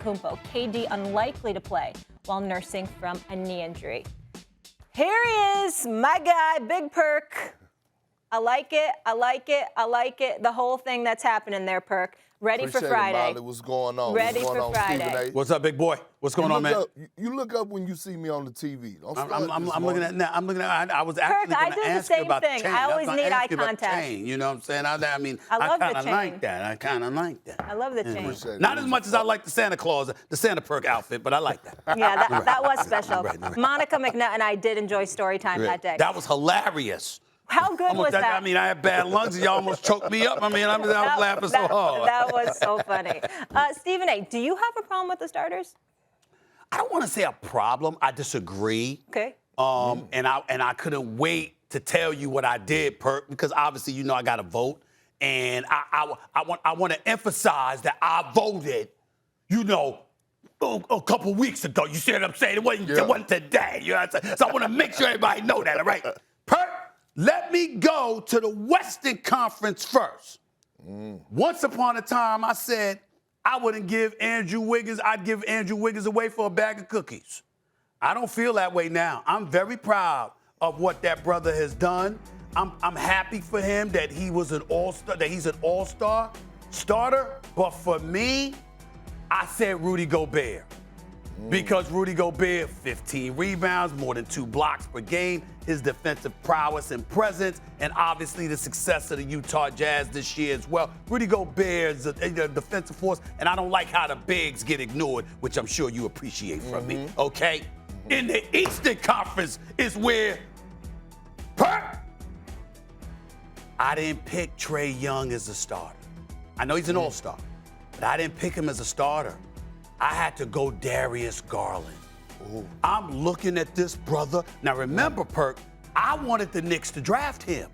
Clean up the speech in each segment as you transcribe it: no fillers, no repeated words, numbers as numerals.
Antetokounmpo. KD unlikely to play while nursing from a knee injury. Here he is, my guy, Big Perk. I like it. I like it. I like it. The whole thing that's happening there, Perk. Ready Appreciate for Friday. It, Molly. What's going on? Ready What's going for on, Friday. Stephen A? What's up, big boy? What's going on, man? You look up when you see me on the TV. I'm looking at now. I'm looking at. I was actually Perk, I going do to the ask you same about thing. the chain. I always need eye You about the contact. chain, you know what I'm saying? I mean, I love the kind of chain. like that. I kind of like that. I love the chain. Appreciate it. Not as much as I like the Santa Claus, the Santa Perk outfit, but I like that. Yeah, that was special. Right. Monica McNutt and I did enjoy story time that day. That was hilarious. How good was that? I mean, I had bad lungs. And y'all almost choked me up. I mean, I was laughing so hard. That was so funny. Stephen A., do you have a problem with the starters? I don't want to say a problem. I disagree. Okay. And I couldn't wait to tell you what I did, Perk, because obviously you know I got to vote, and I want to emphasize that I voted, you know, a couple weeks ago. You see what I'm saying? It wasn't today. You know what I'm saying? So I want to make sure everybody know that. All right, Perk. Let me go to the Western Conference first. Once upon a time, I said I wouldn't give Andrew Wiggins, I'd give Andrew Wiggins away for a bag of cookies. I don't feel that way now. I'm very proud of what that brother has done. I'm happy for him that he was an all-star, that he's an all-star starter. But for me, I said Rudy Gobert. Because Rudy Gobert, 15 rebounds, more than 2 blocks per game, his defensive prowess and presence, and obviously the success of the Utah Jazz this year as well. Rudy Gobert is a defensive force, and I don't like how the bigs get ignored, which I'm sure you appreciate from me, okay? In the Eastern Conference is where I didn't pick Trae Young as a starter. I know he's an all-star, but I didn't pick him as a starter. I had to go Darius Garland. I'm looking at this brother. Now remember, Perk, I wanted the Knicks to draft him.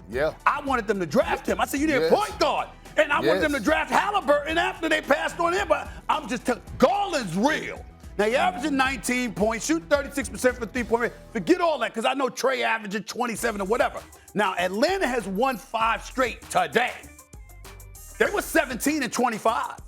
Yeah. I wanted them to draft him. I said, you need a point guard. And I wanted them to draft Halliburton after they passed on him. But I'm just telling Garland's real. Now, you're averaging 19 points, shooting 36% from three-point range. Forget all that, because I know Trae averaging 27 or whatever. Now, Atlanta has won 5 straight today. They were 17 and 25.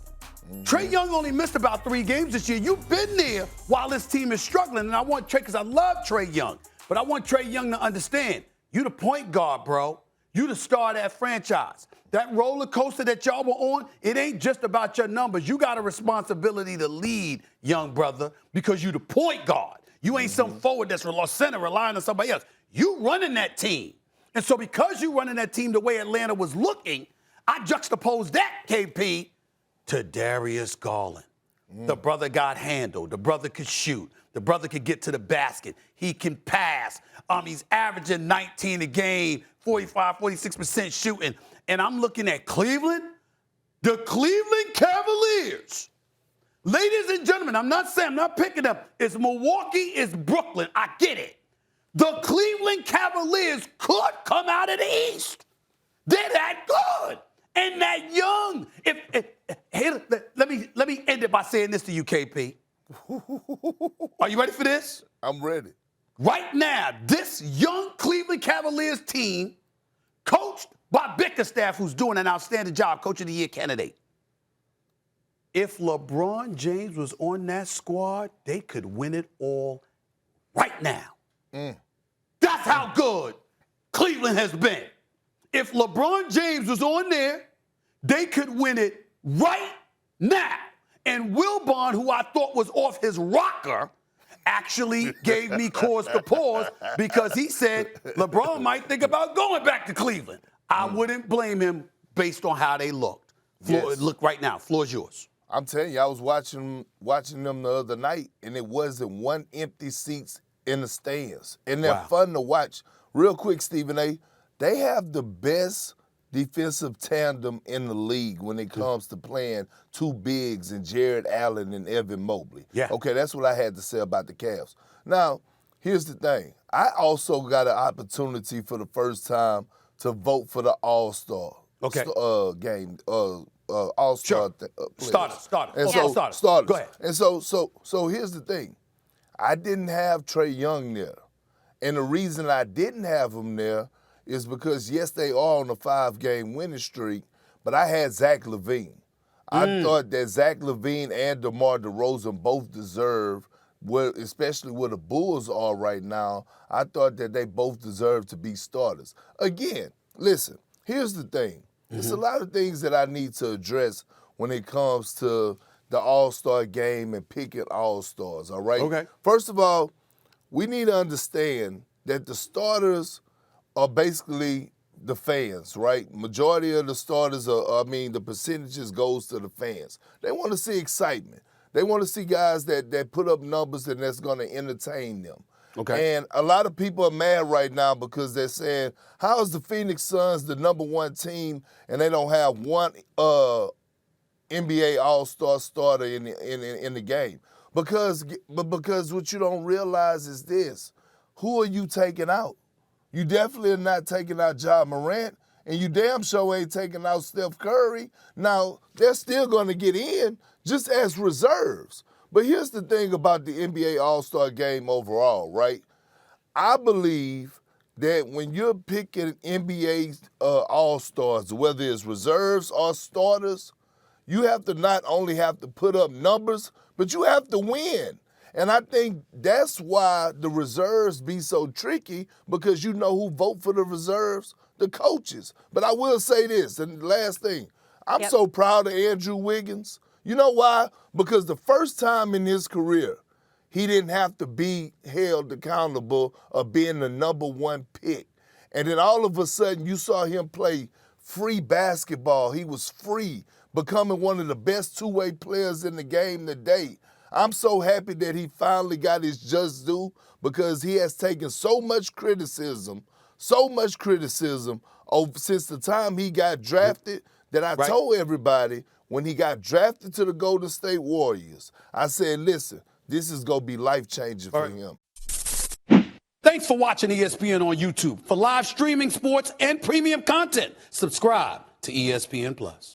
Trae Young only missed about 3 games this year. You've been there while this team is struggling, and I want Trae, because I love Trae Young, but I want Trae Young to understand, you the point guard, bro. You the star of that franchise. That roller coaster that y'all were on, it ain't just about your numbers. You got a responsibility to lead, young brother, because you the point guard. You ain't some forward that's center relying on somebody else. You running that team. And so because you running that team the way Atlanta was looking, I juxtaposed that, KP, to Darius Garland. The brother got handled. The brother could shoot. The brother could get to the basket. He can pass. He's averaging 19 a game, 45, 46% shooting. And I'm looking at Cleveland, the Cleveland Cavaliers. Ladies and gentlemen, I'm not picking them. It's Milwaukee, it's Brooklyn. I get it. The Cleveland Cavaliers could come out of the East. They're that good. And that young. Let me end it by saying this to you, KP. Are you ready for this? I'm ready. Right now, this young Cleveland Cavaliers team, coached by Bickerstaff, who's doing an outstanding job, Coach of the Year candidate. If LeBron James was on that squad, they could win it all right now. That's how good Cleveland has been. If LeBron James was on there, they could win it right now. And Wilbon, who I thought was off his rocker, actually gave me cause to pause because he said LeBron might think about going back to Cleveland. I wouldn't blame him based on how they looked. Look right now. Floor's yours. I'm telling you, I was watching them the other night, and it wasn't one empty seats in the stands. And they're fun to watch. Real quick, Stephen A., they have the best defensive tandem in the league when it comes to playing 2 bigs and Jared Allen and Evan Mobley. Yeah. Okay, that's what I had to say about the Cavs. Now, here's the thing. I also got an opportunity for the first time to vote for the AllStar game. AllStar players. Starter. And starters. Go ahead. And so here's the thing. I didn't have Trae Young there. And the reason I didn't have him there is because, yes, they are on a 5-game winning streak, but I had Zach LaVine. I thought that Zach LaVine and DeMar DeRozan both deserve, especially where the Bulls are right now, I thought that they both deserve to be starters. Again, listen, here's the thing. There's a lot of things that I need to address when it comes to the All-Star game and picking All-Stars, all right? Okay. First of all, we need to understand that the starters are basically the fans, right? Majority of the starters the percentages goes to the fans. They want to see excitement. They want to see guys that put up numbers and that's going to entertain them. Okay. And a lot of people are mad right now because they're saying, how is the Phoenix Suns the #1 team and they don't have one NBA All-Star starter in the game? Because what you don't realize is this: who are you taking out? You definitely are not taking out Ja Morant, and you damn sure ain't taking out Steph Curry. Now, they're still going to get in just as reserves. But here's the thing about the NBA All-Star game overall, right? I believe that when you're picking NBA All-Stars, whether it's reserves or starters, you have to not only have to put up numbers, but you have to win. And I think that's why the reserves be so tricky, because you know who vote for the reserves? The coaches. But I will say this, and the last thing, I'm so proud of Andrew Wiggins. You know why? Because the first time in his career, he didn't have to be held accountable of being the #1 pick. And then all of a sudden, you saw him play free basketball. He was free, becoming one of the best two-way players in the game today. I'm so happy that he finally got his just due, because he has taken so much criticism since the time he got drafted, that I told everybody when he got drafted to the Golden State Warriors, I said, listen, this is going to be life-changing for him. Thanks for watching ESPN on YouTube. For live streaming, sports, and premium content, subscribe to ESPN+.